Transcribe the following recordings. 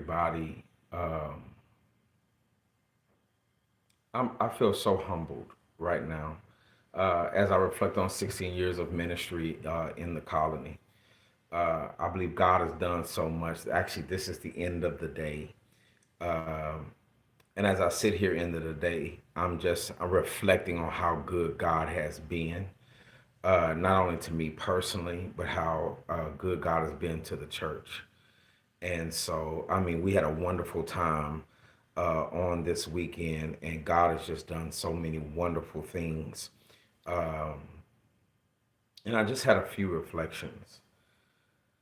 everybody. I feel so humbled right now as I reflect on 16 years of ministry in the colony. I believe God has done so much. Actually, this is the end of the day. Um, and as I sit here end of the day, I'm reflecting on how good God has been, not only to me personally, but how good God has been to the church. And so, I mean, we had a wonderful time on this weekend, and God has just done so many wonderful things. Um, and I just had a few reflections.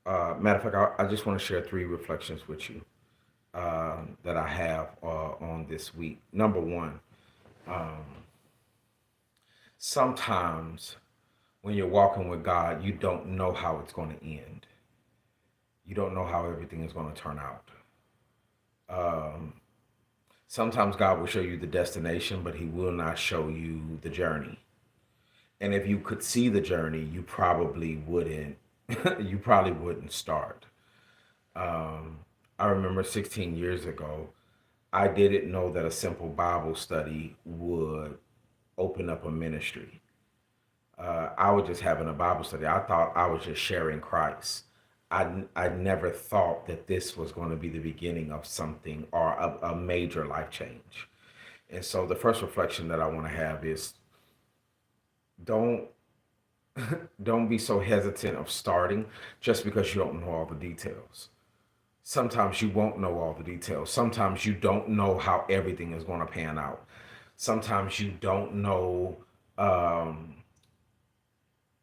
Matter of fact, I just want to share three reflections with you that I have on this week. Number one, um, sometimes when you're walking with God, you don't know how it's going to end. You don't know how everything is going to turn out. Um, Sometimes God will show you the destination, but He will not show you the journey. And if you could see the journey, you probably wouldn't. You probably wouldn't start. Um, I remember 16 years ago, I didn't know that a simple Bible study would open up a ministry. I was just having a Bible study. I thought I was just sharing Christ. I never thought that this was going to be the beginning of something or a major life change. And so the first reflection that I want to have is don't don't be so hesitant of starting just because you don't know all the details. Sometimes you won't know all the details. Sometimes you don't know how everything is going to pan out. Sometimes you don't know um,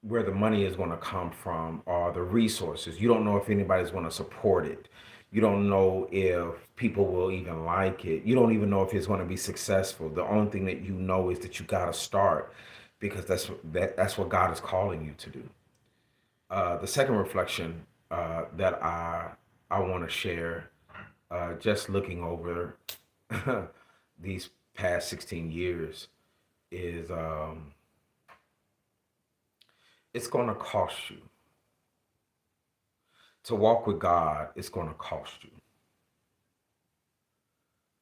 where the money is going to come from or the resources. You don't know if anybody's going to support it. You don't know if people will even like it. You don't even know if it's going to be successful. The only thing that you know is that you got to start because that's what God is calling you to do. The second reflection that I want to share, just looking over these past 16 years, is it's going to cost you to walk with God. It's going to cost you,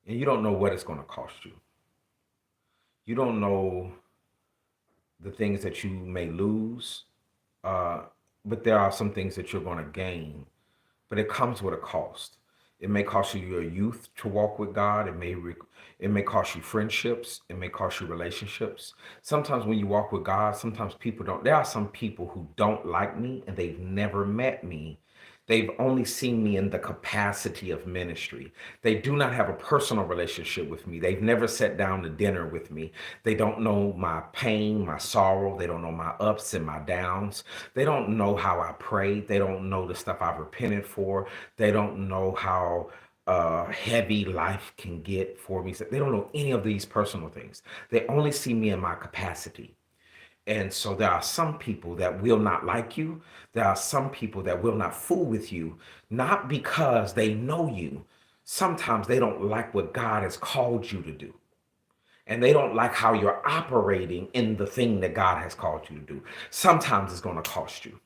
and you don't know what it's going to cost you. You don't know the things that you may lose, uh, but there are some things that you're going to gain. But it comes with a cost. It may cost you your youth to walk with God. It may cost you friendships. It may cost you relationships. Sometimes when you walk with God, sometimes people don't. There are some people who don't like me and they've never met me. They've only seen me in the capacity of ministry. They do not have a personal relationship with me. They've never sat down to dinner with me. They don't know my pain, my sorrow. They don't know my ups and my downs. They don't know how I prayed. They don't know the stuff I've repented for. They don't know how heavy life can get for me. So they don't know any of these personal things. They only see me in my capacity. And so there are some people that will not like you. There are some people that will not fool with you, not because they know you. Sometimes they don't like what God has called you to do. And they don't like how you're operating in the thing that God has called you to do. Sometimes it's going to cost you.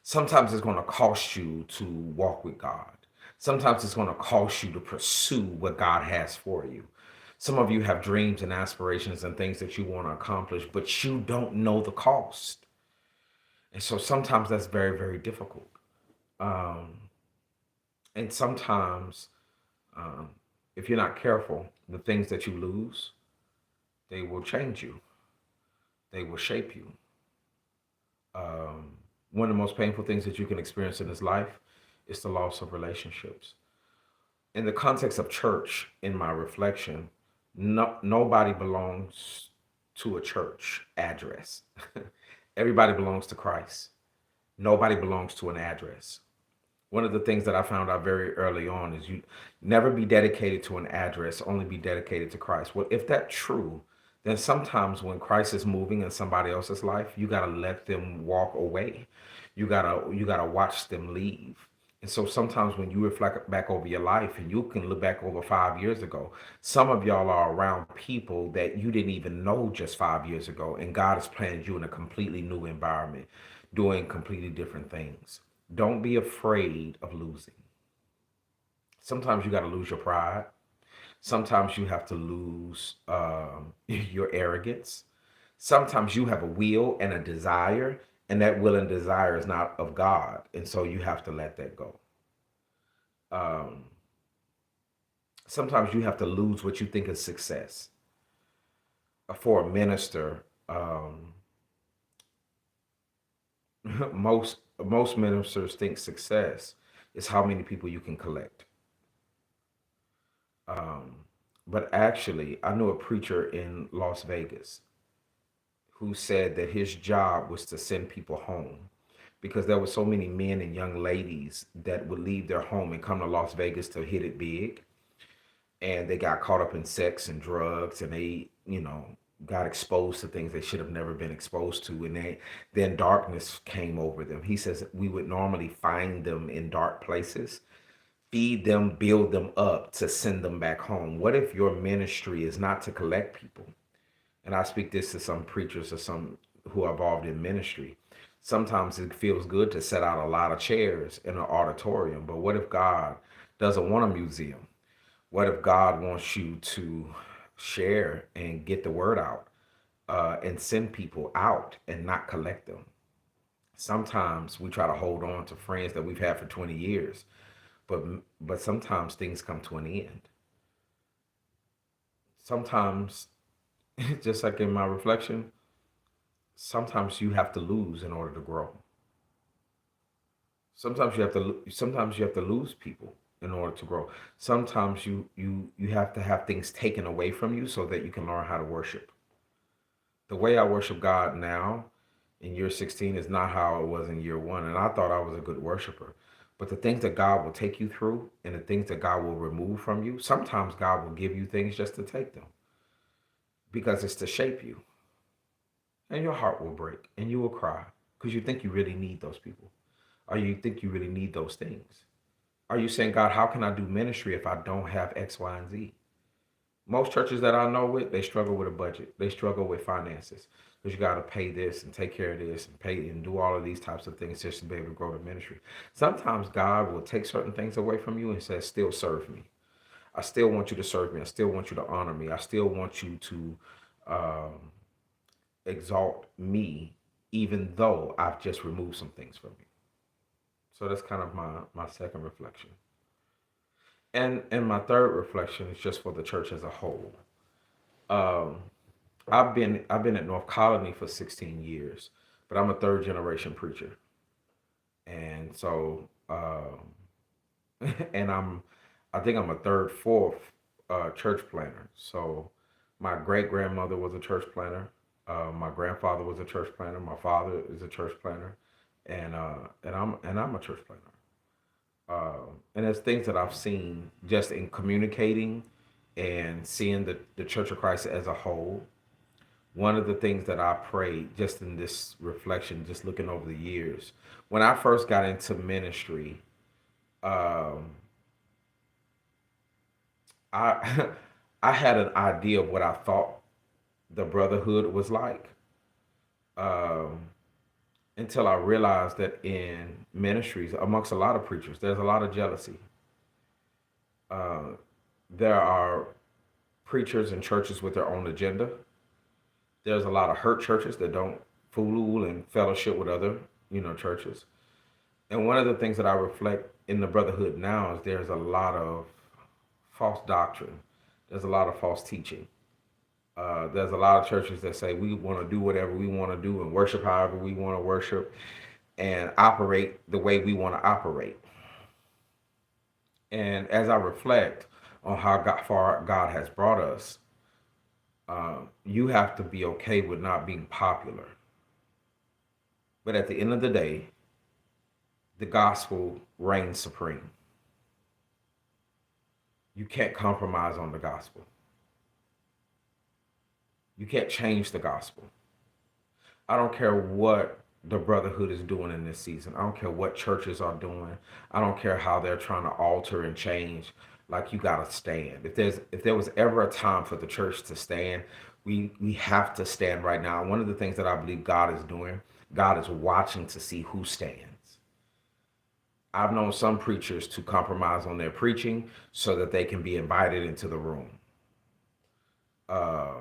Sometimes it's going to cost you to walk with God. Sometimes it's going to cost you to pursue what God has for you. Some of you have dreams and aspirations and things that you want to accomplish, but you don't know the cost. And so sometimes that's very, very difficult. Um, and sometimes, um, if you're not careful, the things that you lose, they will change you, they will shape you. Um, One of the most painful things that you can experience in this life is the loss of relationships. In the context of church, in my reflection, nobody belongs to a church address. Everybody belongs to Christ. Nobody belongs to an address. One of the things that I found out very early on is you never be dedicated to an address, only be dedicated to Christ. Well, if that's true, then sometimes when Christ is moving in somebody else's life, you gotta let them walk away. You gotta watch them leave. And so sometimes when you reflect back over your life and you can look back over 5 years ago, some of y'all are around people that you didn't even know just 5 years ago, and God has planted you in a completely new environment, doing completely different things. Don't be afraid of losing. Sometimes you got to lose your pride. Sometimes you have to lose your arrogance. Sometimes you have a will and a desire, and that will and desire is not of God. And so you have to let that go. Um, Sometimes you have to lose what you think is success. For a minister, most ministers think success is how many people you can collect. Um, but actually, I knew a preacher in Las Vegas who said that his job was to send people home because there were so many men and young ladies that would leave their home and come to Las Vegas to hit it big, and they got caught up in sex and drugs, and they, got exposed to things they should have never been exposed to, and then darkness came over them. He says we would normally find them in dark places, feed them, build them up to send them back home. What if your ministry is not to collect people? And I speak this to some preachers or some who are involved in ministry. Sometimes it feels good to set out a lot of chairs in an auditorium, but what if God doesn't want a museum? What if God wants you to share and get the word out, and send people out and not collect them? Sometimes we try to hold on to friends that we've had for 20 years, but sometimes things come to an end. Sometimes, just like in my reflection, sometimes you have to lose in order to grow. Sometimes you have to lose people in order to grow. Sometimes you have to have things taken away from you so that you can learn how to worship. The way I worship God now in year 16 is not how it was in year 1, and I thought I was a good worshiper. But the things that God will take you through and the things that God will remove from you, sometimes God will give you things just to take them because it's to shape you. And your heart will break and you will cry because you think you really need those people, or you think you really need those things. Are you saying, God, how can I do ministry if I don't have X, Y, and Z? Most churches that I know with, they struggle with a budget. They struggle with finances because you got to pay this and take care of this and pay and do all of these types of things just to be able to grow the ministry. Sometimes God will take certain things away from you and say, still serve me. I still want you to serve me. I still want you to honor me. I still want you to um, exalt me, even though I've just removed some things from you. So that's kind of my second reflection. And my third reflection is just for the church as a whole. Um, I've been at North Colony for 16 years, but I'm a third generation preacher, and so and I think I'm a third, fourth church planner. So my great grandmother was a church planner. My grandfather was a church planner. My father is a church planner, and I'm a church planner. And there's things that I've seen just in communicating and seeing the Church of Christ as a whole. One of the things that I prayed just in this reflection, just looking over the years, when I first got into ministry, um, I I had an idea of what I thought the brotherhood was like, um, until I realized that in ministries, amongst a lot of preachers, there's a lot of jealousy. Uh, there are preachers and churches with their own agenda. There's a lot of hurt churches that don't fool and fellowship with other, churches. And one of the things that I reflect in the brotherhood now is there's a lot of false doctrine. There's a lot of false teaching. There's a lot of churches that say we want to do whatever we want to do and worship however we want to worship and operate the way we want to operate. And as I reflect on how far God has brought us, you have to be okay with not being popular. But at the end of the day, the gospel reigns supreme. You can't compromise on the gospel. You can't change the gospel. I don't care what the brotherhood is doing in this season. I don't care what churches are doing. I don't care how they're trying to alter and change. Like, you gotta stand. If there was ever a time for the church to stand, we have to stand right now. One of the things that I believe God is doing, God is watching to see who stands. I've known some preachers to compromise on their preaching so that they can be invited into the room. Uh,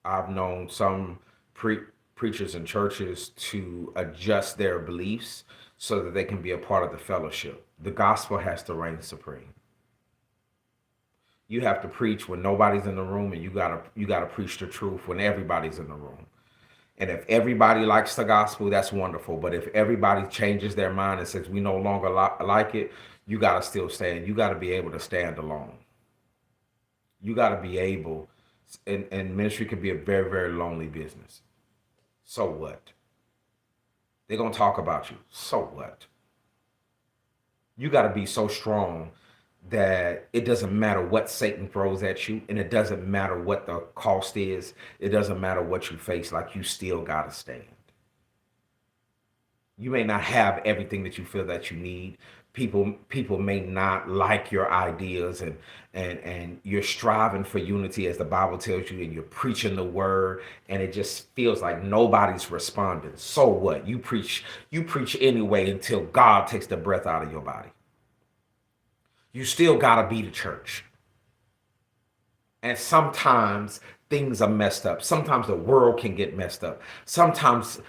I've known some preachers and churches to adjust their beliefs so that they can be a part of the fellowship. The gospel has to reign supreme. You have to preach when nobody's in the room, and you gotta preach the truth when everybody's in the room. And if everybody likes the gospel, that's wonderful. But if everybody changes their mind and says we no longer like it, you gotta still stand. You gotta be able to stand alone. You gotta be able, and ministry can be a very, very lonely business. So what? They're gonna talk about you. So what? You gotta be so strong that it doesn't matter what Satan throws at you, and it doesn't matter what the cost is. It doesn't matter what you face. Like, you still gotta stand. You may not have everything that you feel that you need. People may not like your ideas, and you're striving for unity as the Bible tells you, and you're preaching the word, and it just feels like nobody's responding. So what? You preach anyway until God takes the breath out of your body. You still gotta be the church. And sometimes things are messed up. Sometimes the world can get messed up. Sometimes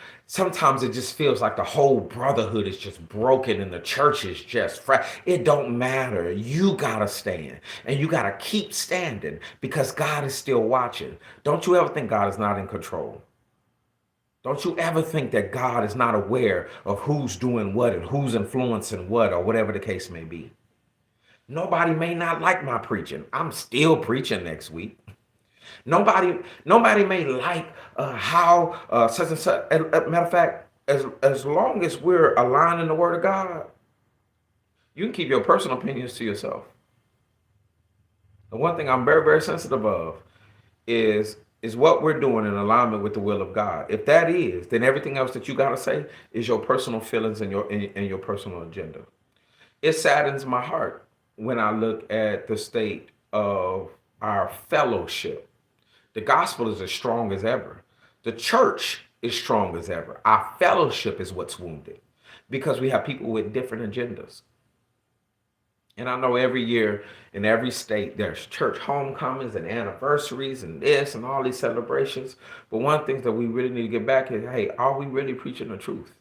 it just feels like the whole brotherhood is just broken and the church is just it don't matter. You gotta stand, and you gotta keep standing, because God is still watching. Don't you ever think God is not in control. Don't you ever think that God is not aware of who's doing what and who's influencing what, or whatever the case may be. Nobody may not like my preaching. I'm still preaching next week. Nobody may like how such and such. Matter of fact, as long as we're aligning the word of God, you can keep your personal opinions to yourself. The one thing I'm very, very sensitive of is what we're doing in alignment with the will of God. If that is, then everything else that you gotta say is your personal feelings and your personal agenda. It saddens my heart when I look at the state of our fellowship. The gospel is as strong as ever. The church is strong as ever. Our fellowship is what's wounded, because we have people with different agendas. And I know every year in every state there's church homecomings and anniversaries and this and all these celebrations. But one thing that we really need to get back is, hey, are we really preaching the truth?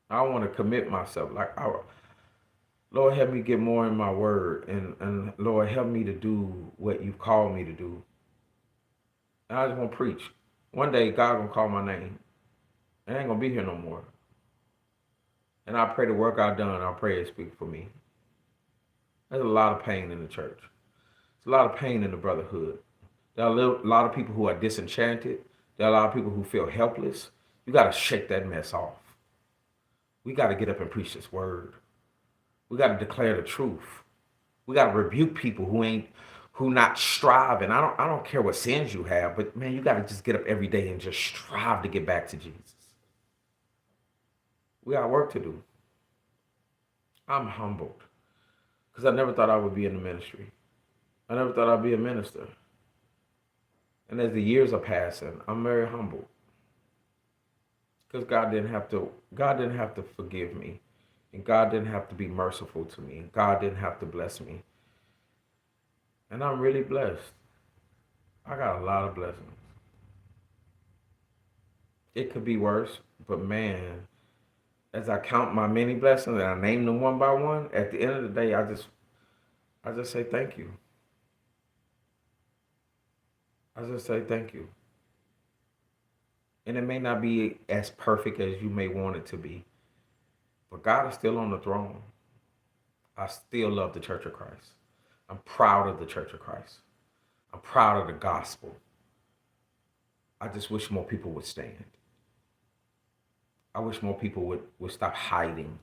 I want to commit myself. Lord, help me get more in my word. And Lord, help me to do what you've called me to do. And I just want to preach. One day, God going to call my name. I ain't going to be here no more. And I pray the work I've done, I pray it speak for me. There's a lot of pain in the church. There's a lot of pain in the brotherhood. There are a lot of people who are disenchanted. There are a lot of people who feel helpless. You got to shake that mess off. We got to get up and preach this word. We got to declare the truth. We got to rebuke people who not striving. I don't care what sins you have, but man, you got to just get up every day and just strive to get back to Jesus. We got work to do. I'm humbled because I never thought I would be in the ministry. I never thought I'd be a minister. And as the years are passing, I'm very humbled because God didn't have to forgive me, and God didn't have to be merciful to me, and God didn't have to bless me. And I'm really blessed. I got a lot of blessings. It could be worse, but man, as I count my many blessings and I name them one by one, at the end of the day, I just say thank you. I just say thank you. And it may not be as perfect as you may want it to be, but God is still on the throne. I still love the Church of Christ. I'm proud of the Church of Christ. I'm proud of the gospel. I just wish more people would stand. I wish more people would stop hiding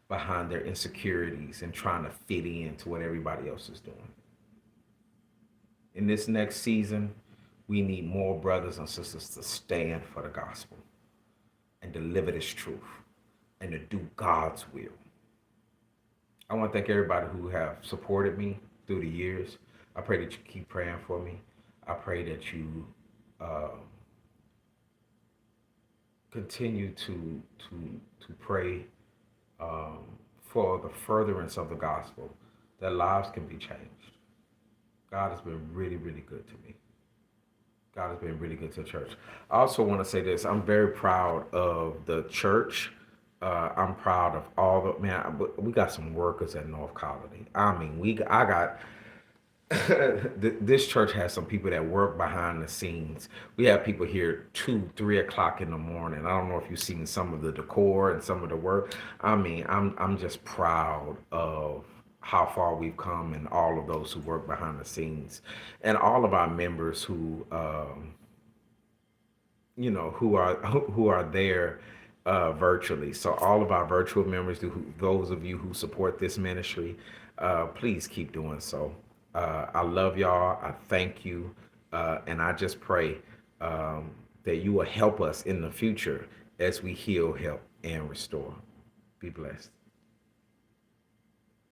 behind their insecurities and trying to fit in to what everybody else is doing. In this next season, we need more brothers and sisters to stand for the gospel and deliver this truth and to do God's will. I want to thank everybody who have supported me through the years. I pray that you keep praying for me. I pray that you continue to pray um, for the furtherance of the gospel, that lives can be changed. God has been really, really good to me. God has been really good to the church. I also want to say this. I'm very proud of the church. I'm proud of all the man. We got some workers at North Colony. I mean, I got this church has some people that work behind the scenes. We have people here 2, 3 o'clock in the morning. I don't know if you've seen some of the decor and some of the work. I mean, I'm just proud of how far we've come and all of those who work behind the scenes, and all of our members who who are there virtually. So all of our virtual members, those of you who support this ministry, please keep doing so. I love y'all. I thank you, and I just pray that you will help us in the future as we heal, help, and restore. Be blessed.